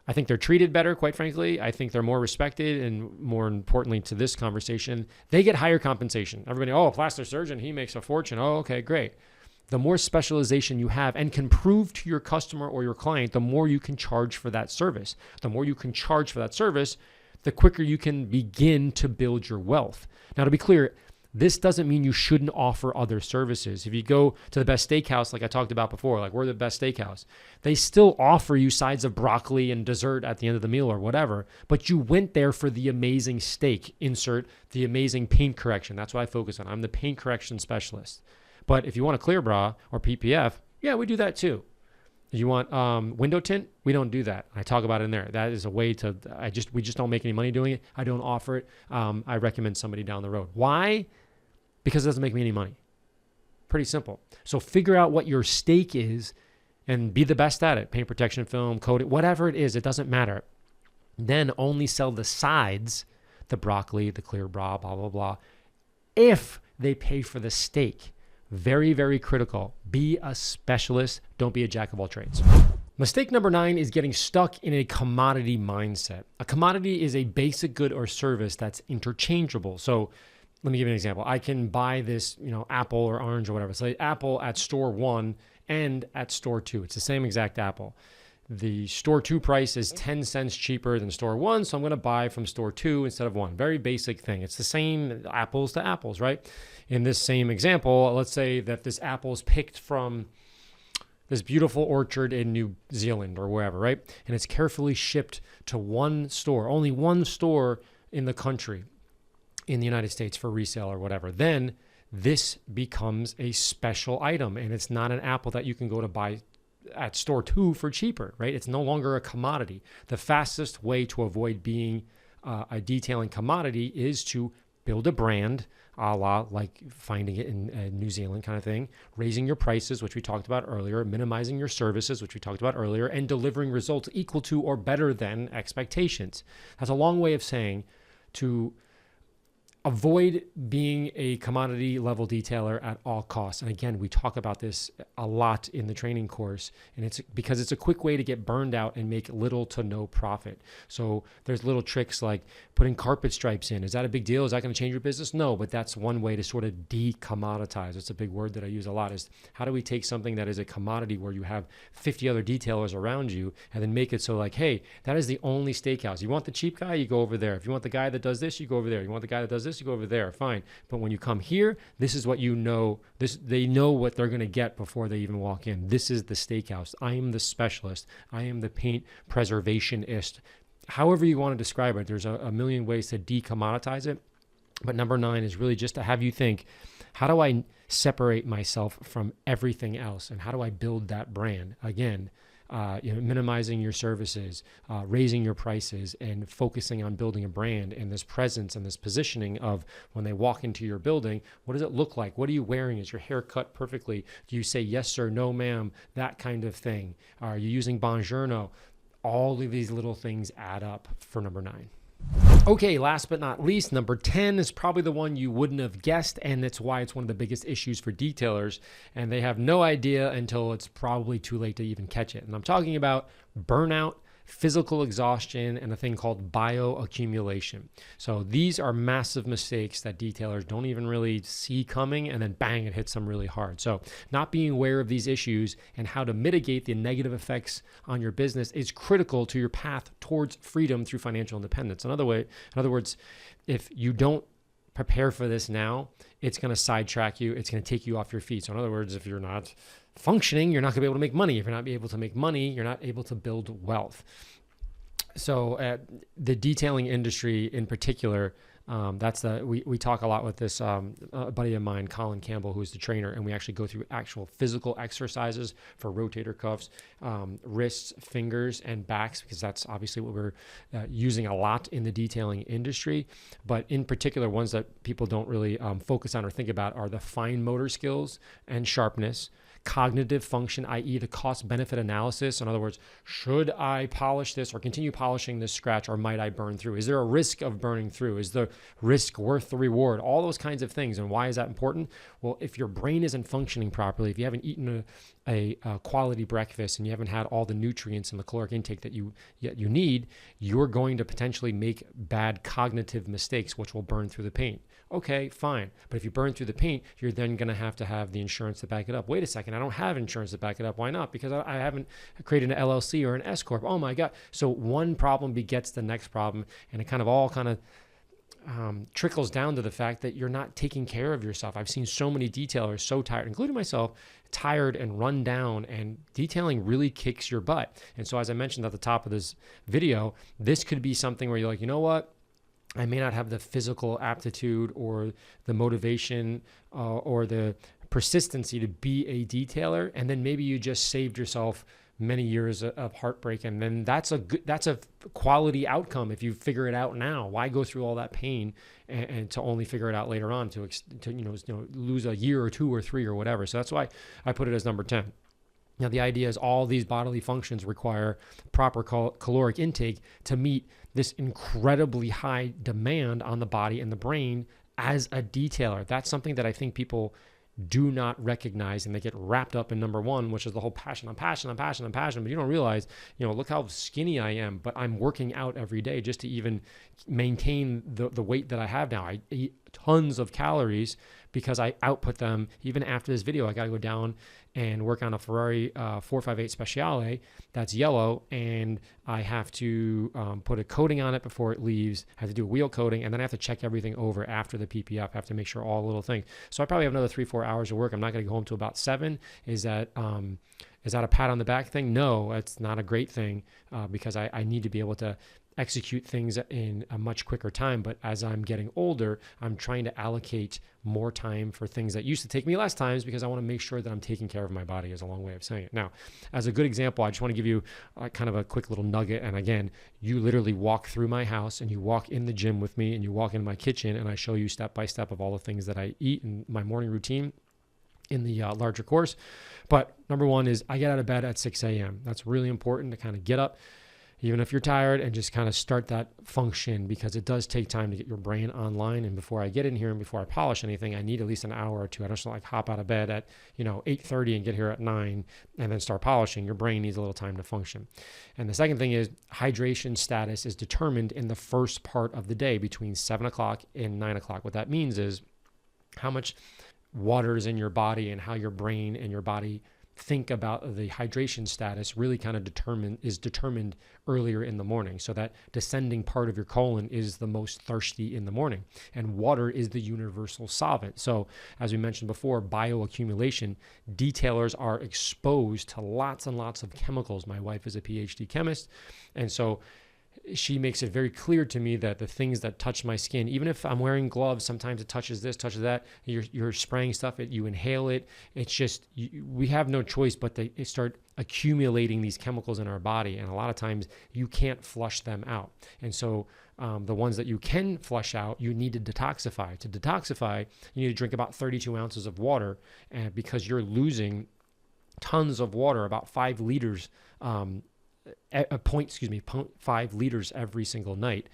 I think they're treated better, quite frankly. I think they're more respected, and more importantly to this conversation, they get higher compensation. Everybody, oh, a plastic surgeon, he makes a fortune. Oh, okay, great. The more specialization you have and can prove to your customer or your client, the more you can charge for that service. The more you can charge for that service, the quicker you can begin to build your wealth. Now, to be clear, this doesn't mean you shouldn't offer other services. If you go to the best steakhouse, like I talked about before, like we're the best steakhouse, they still offer you sides of broccoli and dessert at the end of the meal or whatever, but you went there for the amazing steak, insert the amazing paint correction. That's what I focus on. I'm the paint correction specialist. But if you want a clear bra or PPF, yeah, we do that too. You want window tint? We don't do that. I talk about it in there. That is a way to, we just don't make any money doing it. I don't offer it. I recommend somebody down the road. Why? Because it doesn't make me any money. Pretty simple. So figure out what your stake is and be the best at it. Paint protection film, coating, whatever it is, it doesn't matter. Then only sell the sides, the broccoli, the clear bra, blah, blah, blah, if they pay for the stake. Very, very critical. Be a specialist. Don't be a jack of all trades. Mistake number 9 is getting stuck in a commodity mindset. A commodity is a basic good or service that's interchangeable. So let me give you an example. I can buy this, apple or orange or whatever. So apple at store 1 and at store 2. It's the same exact apple. The store 2 price is 10 cents cheaper than store 1, so I'm going to buy from store 2 instead of 1. Very basic thing. It's the same apples to apples, right? In this same example, let's say that this apple is picked from this beautiful orchard in New Zealand or wherever, right? And it's carefully shipped to one store, only one store in the country, in the United States for resale or whatever. Then this becomes a special item, and it's not an apple that you can go to buy at store 2 for cheaper, right? It's no longer a commodity. The fastest way to avoid being a detailing commodity is to build a brand, a la like finding it in New Zealand kind of thing, raising your prices, which we talked about earlier, minimizing your services, which we talked about earlier, and delivering results equal to or better than expectations. That's a long way of saying to avoid being a commodity level detailer at all costs. And again, we talk about this a lot in the training course, and it's because it's a quick way to get burned out and make little to no profit. So there's little tricks like putting carpet stripes in. Is that a big deal? Is that going to change your business? No, but that's one way to sort of decommoditize. It's a big word that I use a lot, is how do we take something that is a commodity where you have 50 other detailers around you and then make it so like, hey, that is the only steakhouse. You want the cheap guy, you go over there. If you want the guy that does this, you go over there. You want the guy that does this, you go over there. Fine. But when you come here, this is what you know. They know what they're going to get before they even walk in. This is the steakhouse. I am the specialist. I am the paint preservationist. However you want to describe it, there's a million ways to decommoditize it. But number 9 is really just to have you think, how do I separate myself from everything else? And how do I build that brand? Again, minimizing your services, raising your prices, and focusing on building a brand and this presence and this positioning of when they walk into your building, what does it look like? What are you wearing? Is your hair cut perfectly? Do you say yes sir, no ma'am? That kind of thing. Are you using buongiorno? All of these little things add up for number 9. Okay, last but not least, number 10 is probably the one you wouldn't have guessed, and that's why it's one of the biggest issues for detailers, and they have no idea until it's probably too late to even catch it. And I'm talking about burnout, physical exhaustion, and a thing called bioaccumulation. So these are massive mistakes that detailers don't even really see coming, and then bang, it hits them really hard. So not being aware of these issues and how to mitigate the negative effects on your business is critical to your path towards freedom through financial independence. In other words, if you don't prepare for this now, it's going to sidetrack you. It's going to take you off your feet. So in other words, if you're not functioning, you're not going to be able to make money. If you're not able to make money, you're not able to build wealth. So the detailing industry in particular, we talk a lot with this a buddy of mine, Colin Campbell, who's the trainer, and we actually go through actual physical exercises for rotator cuffs, wrists, fingers, and backs, because that's obviously what we're using a lot in the detailing industry. But in particular, ones that people don't really focus on or think about are the fine motor skills and sharpness, cognitive function, i.e. the cost-benefit analysis. In other words, should I polish this or continue polishing this scratch, or might I burn through? Is there a risk of burning through? Is the risk worth the reward? All those kinds of things. And why is that important? Well, if your brain isn't functioning properly, if you haven't eaten a quality breakfast and you haven't had all the nutrients and the caloric intake that you need, you're going to potentially make bad cognitive mistakes, which will burn through the paint. Okay, fine. But if you burn through the paint, you're then going to have the insurance to back it up. Wait a second, I don't have insurance to back it up. Why not? Because I haven't created an LLC or an S Corp. Oh my God. So one problem begets the next problem, and it kind of trickles down to the fact that you're not taking care of yourself. I've seen so many detailers so tired, including myself, tired and run down, and detailing really kicks your butt. And so as I mentioned at the top of this video, this could be something where you're like, you know what? I may not have the physical aptitude or the motivation or the persistency to be a detailer, and then maybe you just saved yourself many years of heartbreak, and then that's a quality outcome if you figure it out now. Why go through all that pain and to only figure it out later on to lose a year or 2 or 3 or whatever? So that's why I put it as number 10. Now, the idea is all these bodily functions require proper caloric intake to meet this incredibly high demand on the body and the brain as a detailer. That's something that I think people do not recognize, and they get wrapped up in number 1, which is the whole passion. I'm passionate. But you don't realize, look how skinny I am, but I'm working out every day just to even maintain the weight that I have now. I eat tons of calories because I output them. Even after this video, I got to go down and work on a Ferrari 458 Speciale that's yellow, and I have to put a coating on it before it leaves. I have to do a wheel coating, and then I have to check everything over after the PPF. I have to make sure all the little things. So I probably have another 3-4 hours of work. I'm not going to go home till about 7. Is that a pat on the back thing? No, it's not a great thing because I need to be able to execute things in a much quicker time. But as I'm getting older, I'm trying to allocate more time for things that used to take me less times, because I want to make sure that I'm taking care of my body, is a long way of saying it. Now, as a good example, I just want to give you kind of a quick little nugget. And again, you literally walk through my house and you walk in the gym with me and you walk in my kitchen, and I show you step by step of all the things that I eat in my morning routine in the larger course. But number one is I get out of bed at 6 a.m. That's really important to kind of get up, even if you're tired, and just kind of start that function, because it does take time to get your brain online. And before I get in here and before I polish anything, I need at least an hour or two. I don't just like hop out of bed at 8:30 and get here at 9 and then start polishing. Your brain needs a little time to function. And the second thing is hydration status is determined in the first part of the day between 7 o'clock and 9 o'clock. What that means is how much water is in your body and how your brain and your body think about the hydration status really kind of determined earlier in the morning. So that descending part of your colon is the most thirsty in the morning, and water is the universal solvent. So as we mentioned before, bioaccumulation, detailers are exposed to lots and lots of chemicals. My wife is a PhD chemist, and so she makes it very clear to me that the things that touch my skin, even if I'm wearing gloves, sometimes it touches this, touches that. You're spraying stuff, you inhale it. It's just, we have no choice but to start accumulating these chemicals in our body. And a lot of times you can't flush them out. And so the ones that you can flush out, you need to detoxify. To detoxify, you need to drink about 32 ounces of water, and because you're losing tons of water, about 5 liters 0.5 liters every single night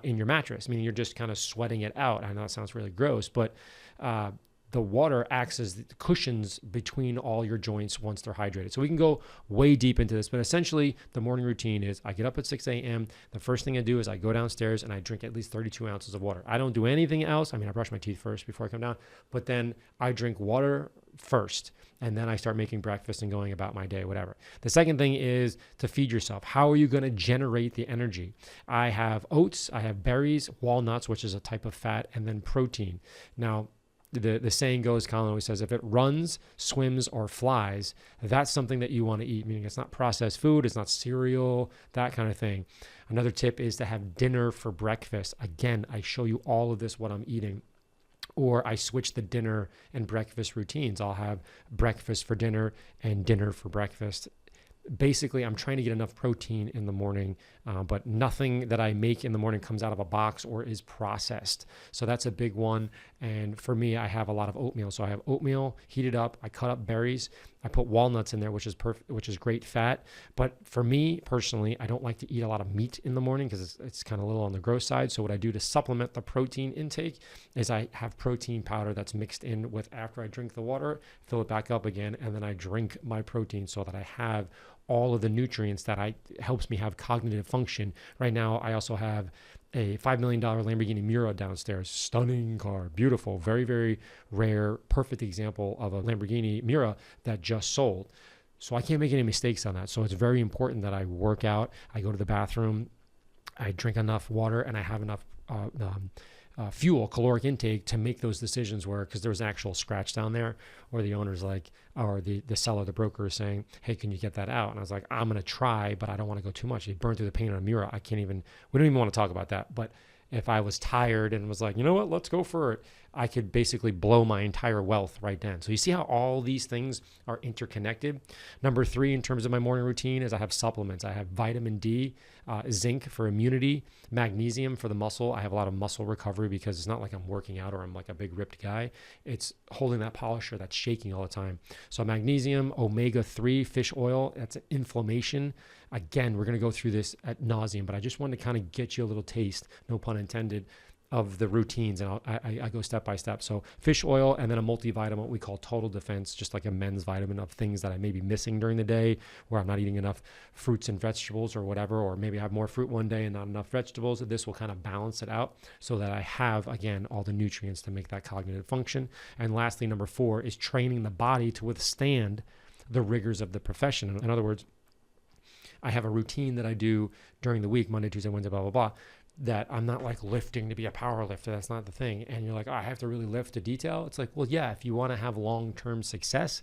in your mattress. I mean, you're just kind of sweating it out. I know it sounds really gross, but the water acts as the cushions between all your joints once they're hydrated. So we can go way deep into this, but essentially the morning routine is I get up at 6 a.m. The first thing I do is I go downstairs and I drink at least 32 ounces of water. I don't do anything else. I mean, I brush my teeth first before I come down, but then I drink water first, and then I start making breakfast and going about my day, whatever. The second thing is to feed yourself. How are you going to generate the energy? I have oats, I have berries, walnuts, which is a type of fat, and then protein. Now, the saying goes, Colin always says, if it runs, swims, or flies, that's something that you want to eat, meaning it's not processed food, it's not cereal, that kind of thing. Another tip is to have dinner for breakfast. Again, I show you all of this, what I'm eating. Or I switch the dinner and breakfast routines. I'll have breakfast for dinner and dinner for breakfast. Basically, I'm trying to get enough protein in the morning, but nothing that I make in the morning comes out of a box or is processed. So that's a big one. And for me, I have a lot of oatmeal. So I have oatmeal heated up. I cut up berries. I put walnuts in there, which is which is great fat. But for me personally, I don't like to eat a lot of meat in the morning because it's kind of a little on the gross side. So what I do to supplement the protein intake is I have protein powder that's mixed in with, after I drink the water, fill it back up again, and then I drink my protein so that I have all of the nutrients that helps me have cognitive function. Right now, I also have a $5 million Lamborghini Miura downstairs. Stunning car, beautiful, very, very rare, perfect example of a Lamborghini Miura that just sold. So I can't make any mistakes on that. So it's very important that I work out, I go to the bathroom, I drink enough water, and I have enough fuel, caloric intake to make those decisions where, because there was an actual scratch down there where the owner's like, or the seller, the broker is saying, hey, can you get that out? And I was like, I'm going to try, but I don't want to go too much. He burned through the paint on a Miura. We don't even want to talk about that. But if I was tired and was like, you know what, let's go for it, I could basically blow my entire wealth right then. So you see how all these things are interconnected. Number 3, in terms of my morning routine, is I have supplements. I have vitamin D, zinc for immunity, magnesium for the muscle. I have a lot of muscle recovery because it's not like I'm working out or I'm like a big ripped guy. It's holding that polisher that's shaking all the time. So magnesium, omega-3 fish oil, that's inflammation. Again, we're going to go through this ad nauseum, but I just wanted to kind of get you a little taste, no pun intended, of the routines, and I go step by step. So fish oil, and then a multivitamin, what we call Total Defense, just like a men's vitamin of things that I may be missing during the day, where I'm not eating enough fruits and vegetables or whatever, or maybe I have more fruit one day and not enough vegetables. This will kind of balance it out so that I have, again, all the nutrients to make that cognitive function. And lastly, number 4 is training the body to withstand the rigors of the profession. In other words, I have a routine that I do during the week, Monday, Tuesday, Wednesday, blah, blah, blah, that I'm not like lifting to be a power lifter. That's not the thing. And you're like, oh, I have to really lift to detail. It's like, well, yeah, if you want to have long-term success,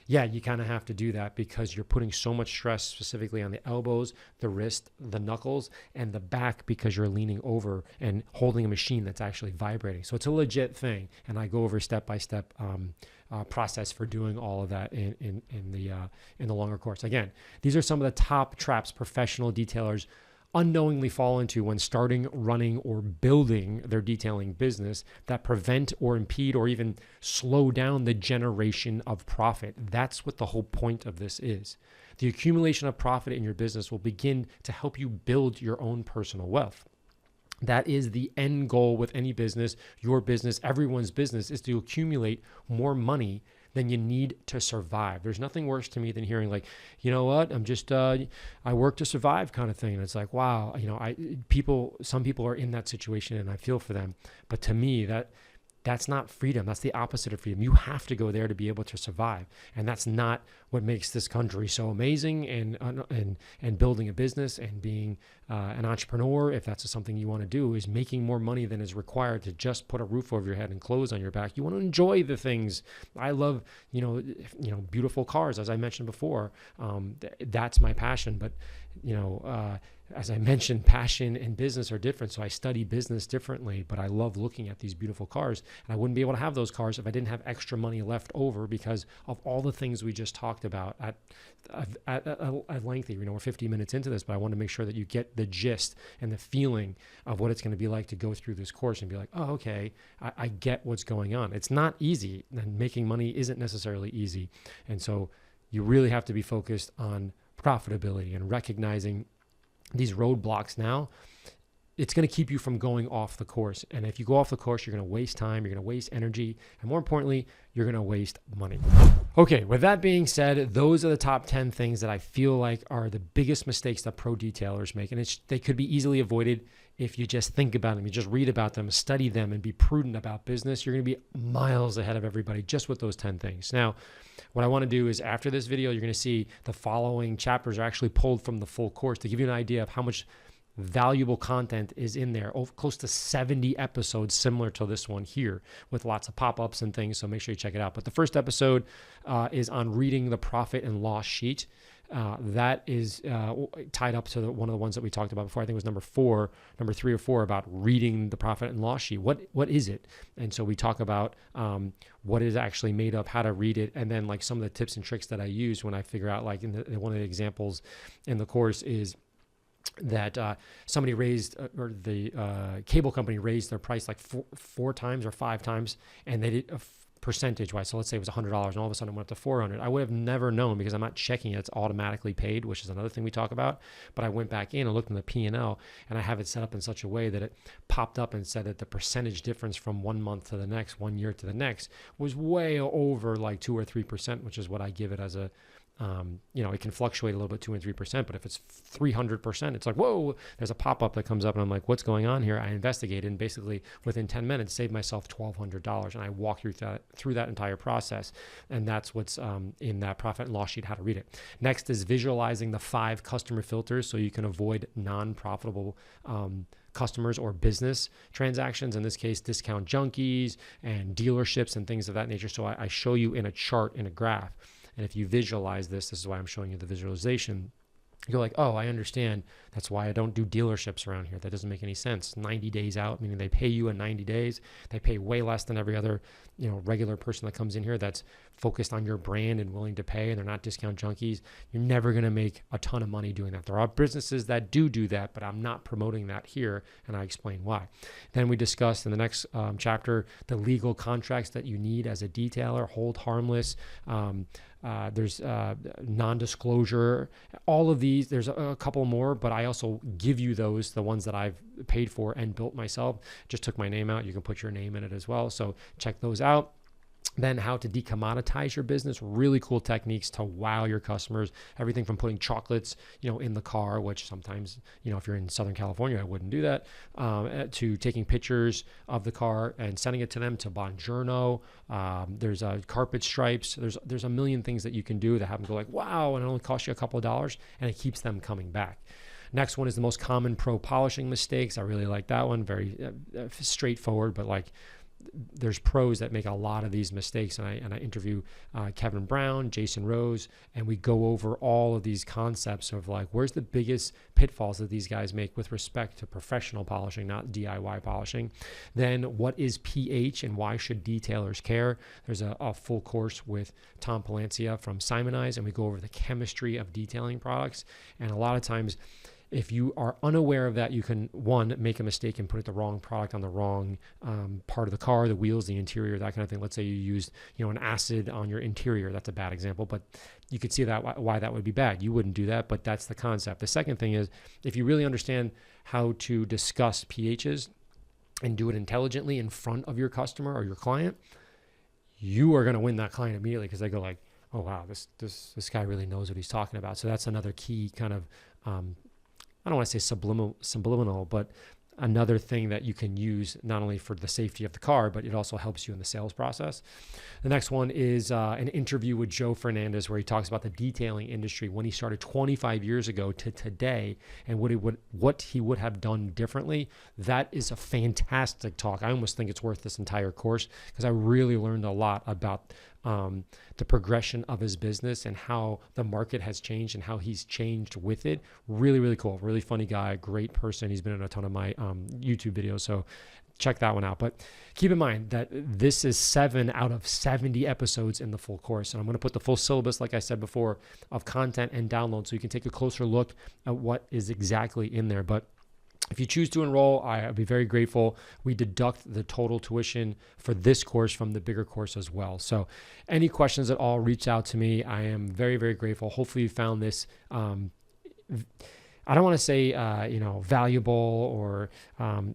yeah, you kind of have to do that because you're putting so much stress specifically on the elbows, the wrist, the knuckles, and the back because you're leaning over and holding a machine that's actually vibrating. So it's a legit thing. And I go over step-by-step process for doing all of that in the longer course. Again, these are some of the top traps professional detailers unknowingly fall into when starting, running, or building their detailing business that prevent or impede or even slow down the generation of profit. That's what the whole point of this is. The accumulation of profit in your business will begin to help you build your own personal wealth. That is the end goal with any business, your business, everyone's business, is to accumulate more money than you need to survive. There's nothing worse to me than hearing like, you know what, I'm just, I work to survive kind of thing. And it's like, wow, some people are in that situation and I feel for them. But to me, that's not freedom. That's the opposite of freedom. You have to go there to be able to survive. And that's not what makes this country so amazing and building a business and being an entrepreneur, if that's something you want to do, is making more money than is required to just put a roof over your head and clothes on your back. You want to enjoy the things. I love, beautiful cars, as I mentioned before. That's my passion. But, as I mentioned, passion and business are different. So I study business differently, but I love looking at these beautiful cars. And I wouldn't be able to have those cars if I didn't have extra money left over because of all the things we just talked about at length. We're 50 minutes into this, but I want to make sure that you get the gist and the feeling of what it's going to be like to go through this course and be like, oh, okay, I get what's going on. It's not easy, and making money isn't necessarily easy. And so you really have to be focused on profitability and recognizing these roadblocks now. It's going to keep you from going off the course. And if you go off the course, you're going to waste time, you're going to waste energy, and more importantly, you're going to waste money. Okay, with that being said, those are the top 10 things that I feel like are the biggest mistakes that pro detailers make. And they could be easily avoided if you just think about them, you just read about them, study them, and be prudent about business. You're going to be miles ahead of everybody just with those 10 things. Now, what I want to do is after this video, you're going to see the following chapters are actually pulled from the full course to give you an idea of how much valuable content is in there. Close to 70 episodes similar to this one here with lots of pop-ups and things. So make sure you check it out. But the first episode is on reading the profit and loss sheet. That is tied up to one of the ones that we talked about before. I think it was number 3 or 4 about reading the profit and loss sheet. What is it? And so we talk about what it is actually made of, how to read it, and then like some of the tips and tricks that I use when I figure out, like in one of the examples in the course is that somebody raised, or the cable company raised their price like four times or 5 times, and they did percentage wise. So let's say it was $100 and all of a sudden it went up to $400. I would have never known because I'm not checking it. It's automatically paid, which is another thing we talk about. But I went back in and looked in the P&L, and I have it set up in such a way that it popped up and said that the percentage difference from 1 month to the next, 1 year to the next, was way over like 2 or 3%, which is what I give it as a it can fluctuate a little bit, 2 and 3%, but if it's 300%, it's like, whoa, there's a pop-up that comes up and I'm like, what's going on here? I investigated and basically within 10 minutes saved myself $1,200. And I walk you through that entire process. And that's what's in that profit and loss sheet, how to read it. Next is visualizing the 5 customer filters so you can avoid non-profitable customers or business transactions, in this case, discount junkies and dealerships and things of that nature. So I show you in a chart, in a graph. And if you visualize this is why I'm showing you the visualization. You're like, oh, I understand. That's why I don't do dealerships around here. That doesn't make any sense. 90 days out, meaning they pay you in 90 days. They pay way less than every other, regular person that comes in here that's focused on your brand and willing to pay, and they're not discount junkies. You're never going to make a ton of money doing that. There are businesses that do that, but I'm not promoting that here, and I explain why. Then we discussed in the next chapter the legal contracts that you need as a detailer, hold harmless. There's non-disclosure, all of these. There's a couple more, but I also give you those, the ones that I've paid for and built myself. Just took my name out. You can put your name in it as well. So check those out. Then how to decommoditize your business, really cool techniques to wow your customers. Everything from putting chocolates, in the car, which sometimes, if you're in Southern California, I wouldn't do that, to taking pictures of the car and sending it to them, to Bongiorno. There's carpet stripes. There's a million things that you can do that have them go like, wow, and it only costs you a couple of dollars, and it keeps them coming back. Next one is the most common pro polishing mistakes. I really like that one. Very straightforward, but like, there's pros that make a lot of these mistakes. And I interview Kevin Brown, Jason Rose, and we go over all of these concepts of like, where's the biggest pitfalls that these guys make with respect to professional polishing, not DIY polishing. Then what is pH and why should detailers care? There's a full course with Tom Palencia from Simonize, and we go over the chemistry of detailing products. And a lot of times, if you are unaware of that, you can, one, make a mistake and put the wrong product on the wrong part of the car, the wheels, the interior, that kind of thing. Let's say you used, an acid on your interior. That's a bad example, but you could see that why that would be bad. You wouldn't do that, but that's the concept. The second thing is, if you really understand how to discuss pHs and do it intelligently in front of your customer or your client, you are going to win that client immediately, because they go like, oh wow, this guy really knows what he's talking about. So that's another key kind of I don't want to say subliminal, but another thing that you can use not only for the safety of the car, but it also helps you in the sales process. The next one is an interview with Joe Fernandez, where he talks about the detailing industry when he started 25 years ago to today, and what he would have done differently. That is a fantastic talk. I almost think it's worth this entire course, because I really learned a lot about the progression of his business and how the market has changed and how he's changed with it. Really, really cool. Really funny guy, great person. He's been in a ton of my YouTube videos, so check that one out. But keep in mind that this is 7 out of 70 episodes in the full course. And I'm going to put the full syllabus, like I said before, of content and download, so you can take a closer look at what is exactly in there. But if you choose to enroll, I'll be very grateful. We deduct the total tuition for this course from the bigger course as well. So any questions at all, reach out to me. I am very, very grateful. Hopefully you found this, I don't want to say, valuable or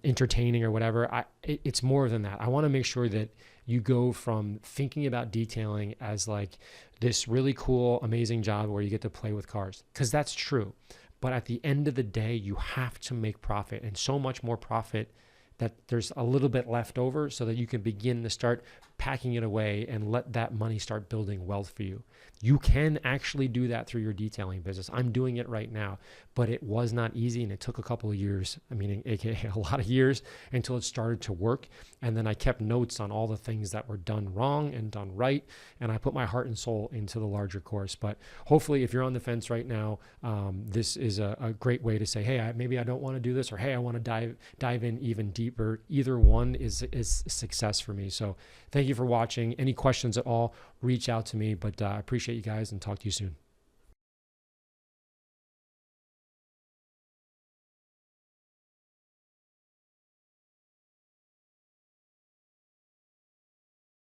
entertaining or whatever. It's more than that. I want to make sure that you go from thinking about detailing as like this really cool, amazing job where you get to play with cars, because that's true. But at the end of the day, you have to make profit, and so much more profit that there's a little bit left over, so that you can begin to start packing it away and let that money start building wealth for you. You can actually do that through your detailing business. I'm doing it right now, but it was not easy, and it took a couple of years, AKA a lot of years, until it started to work. And then I kept notes on all the things that were done wrong and done right, and I put my heart and soul into the larger course. But hopefully, if you're on the fence right now, this is a great way to say, hey, maybe I don't want to do this, or hey, I want to dive in even deeper. Either one is success for me. So thank you for watching. Any questions at all, reach out to me, but I appreciate you guys, and talk to you soon.